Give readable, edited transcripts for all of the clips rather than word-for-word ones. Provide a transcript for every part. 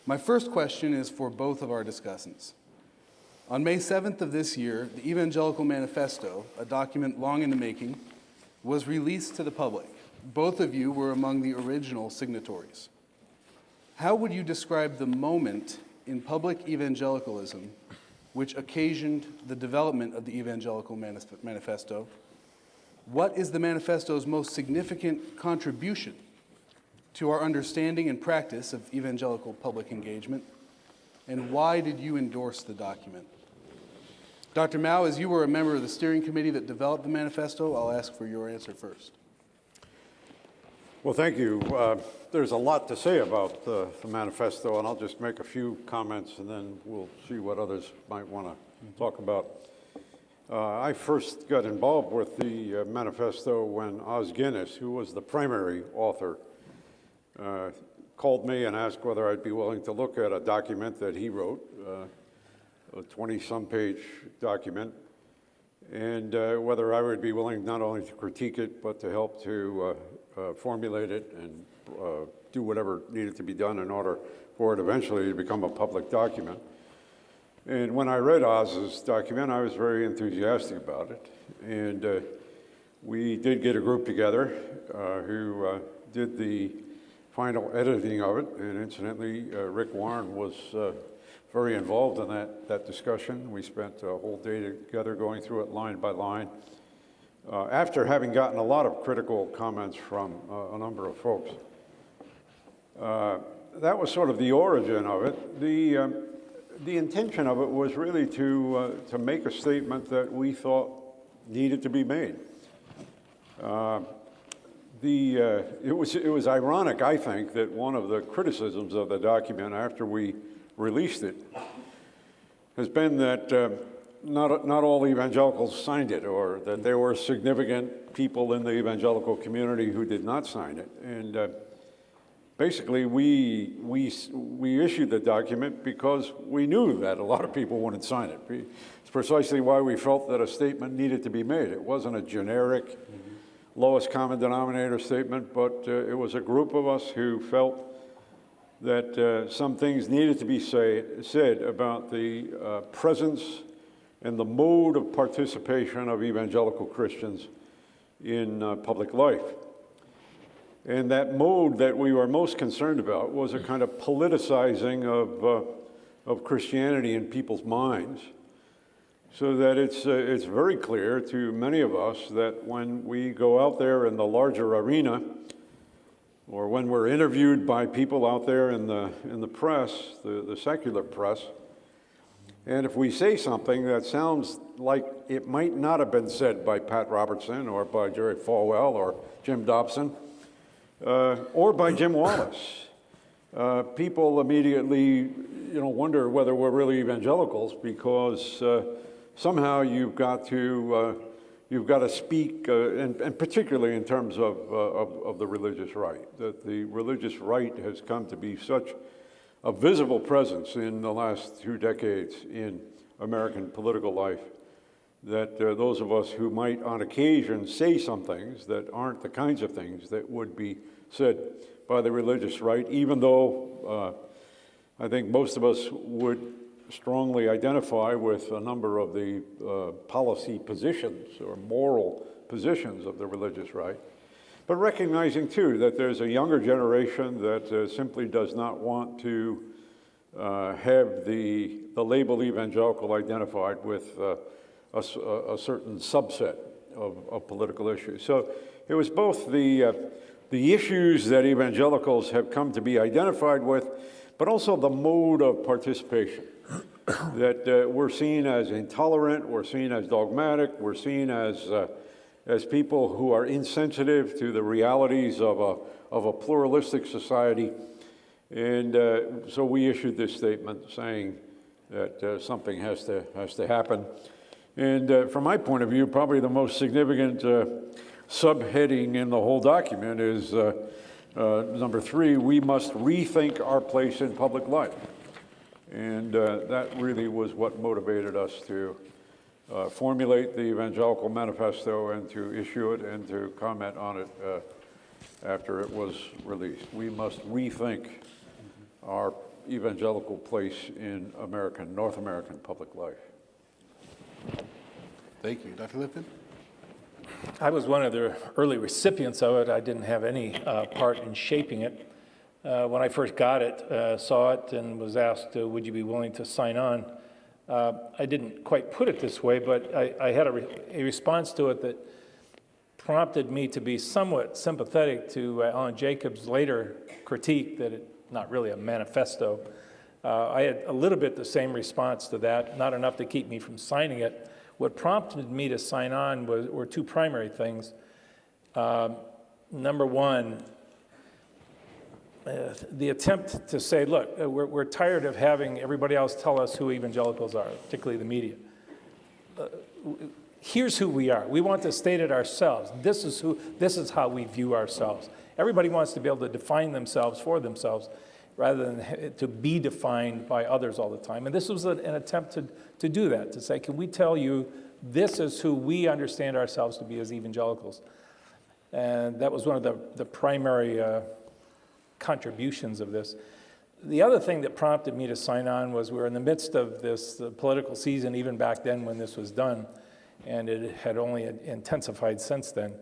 My first question is for both of our discussants. On May 7th of this year, the Evangelical Manifesto, a document long in the making, was released to the public. Both of you were among the original signatories. How would you describe the moment in public evangelicalism which occasioned the development of the Evangelical Manifesto? What is the manifesto's most significant contribution to our understanding and practice of evangelical public engagement? And why did you endorse the document? Dr. Mouw, as you were a member of the steering committee that developed the manifesto, I'll ask for your answer first. Well, thank you. There's a lot to say about the manifesto, and I'll just make a few comments, and then we'll see what others might want to talk about. I first got involved with the manifesto when Os Guinness, who was the primary author, called me and asked whether I'd be willing to look at a document that he wrote, a 20-some page document, and whether I would be willing not only to critique it, but to help to formulate it and do whatever needed to be done in order for it eventually to become a public document. And when I read Oz's document, I was very enthusiastic about it. And we did get a group together who did the final editing of it. And incidentally, Rick Warren was very involved in that discussion. We spent a whole day together going through it line by line. After having gotten a lot of critical comments from a number of folks. That was sort of the origin of it. The intention of it was really to make a statement that we thought needed to be made. It was ironic, I think, that one of the criticisms of the document after we released it has been that not all evangelicals signed it, or that there were significant people in the evangelical community who did not sign it. And basically, we issued the document because we knew that a lot of people wouldn't sign it. It's precisely why we felt that a statement needed to be made. It wasn't a generic lowest common denominator statement, but it was a group of us who felt that some things needed to be said about the presence and the mode of participation of evangelical Christians in public life. And that mode that we were most concerned about was a kind of politicizing of Christianity in people's minds, so that it's very clear to many of us that when we go out there in the larger arena, or when we're interviewed by people out there in the press, the secular press, and if we say something that sounds like it might not have been said by Pat Robertson or by Jerry Falwell or Jim Dobson or by Jim Wallace, people immediately wonder whether we're really evangelicals, because somehow you've got to speak, and particularly in terms of the religious right, that the religious right has come to be such a visible presence in the last 2 decades in American political life, that those of us who might on occasion say some things that aren't the kinds of things that would be said by the religious right, even though I think most of us would strongly identify with a number of the policy positions or moral positions of the religious right, but recognizing too that there's a younger generation that simply does not want to have the label evangelical identified with a certain subset of political issues. So it was both the issues that evangelicals have come to be identified with, but also the mode of participation. That we're seen as intolerant, we're seen as dogmatic, we're seen as people who are insensitive to the realities of a pluralistic society. And so we issued this statement saying that something has to happen. And from my point of view, probably the most significant subheading in the whole document is number 3, we must rethink our place in public life. And that really was what motivated us to formulate the Evangelical Manifesto and to issue it and to comment on it after it was released. We must rethink our evangelical place in North American public life. Thank you. Dr. Litfin? I was one of the early recipients of it. I didn't have any part in shaping it. When I first got it, saw it, and was asked, would you be willing to sign on? I didn't quite put it this way, but I had a response to it that prompted me to be somewhat sympathetic to Alan Jacobs' later critique that it's not really a manifesto. I had a little bit the same response to that, not enough to keep me from signing it. What prompted me to sign on were two primary things. Number one, the attempt to say, look, we're tired of having everybody else tell us who evangelicals are, particularly the media. Here's who we are. We want to state it ourselves. This is how we view ourselves. Everybody wants to be able to define themselves for themselves rather than to be defined by others all the time. And this was an attempt to do that, to say, can we tell you this is who we understand ourselves to be as evangelicals? And that was one of the primary contributions of this. The other thing that prompted me to sign on was we were in the midst of this political season, even back then when this was done, and it had only intensified since then,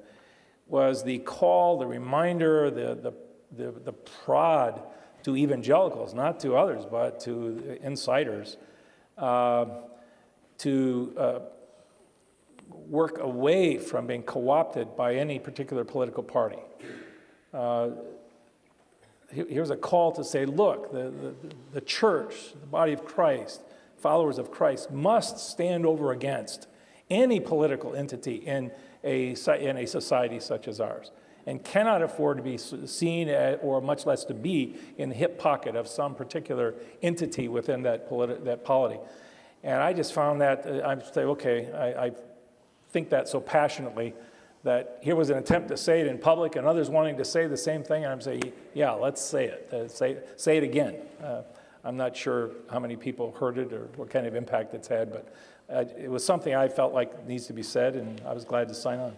was the call, the reminder, the prod to evangelicals, not to others, but to insiders, to work away from being co-opted by any particular political party. Here's a call to say, look, the church, the body of Christ, followers of Christ, must stand over against any political entity in a society such as ours, and cannot afford to be seen or much less to be in the hip pocket of some particular entity within that polity. And I just found that, I say, okay, I think that so passionately that here was an attempt to say it in public and others wanting to say the same thing, and I'm saying, yeah, let's say it, say it again. I'm not sure how many people heard it or what kind of impact it's had, but it was something I felt like needs to be said, and I was glad to sign on.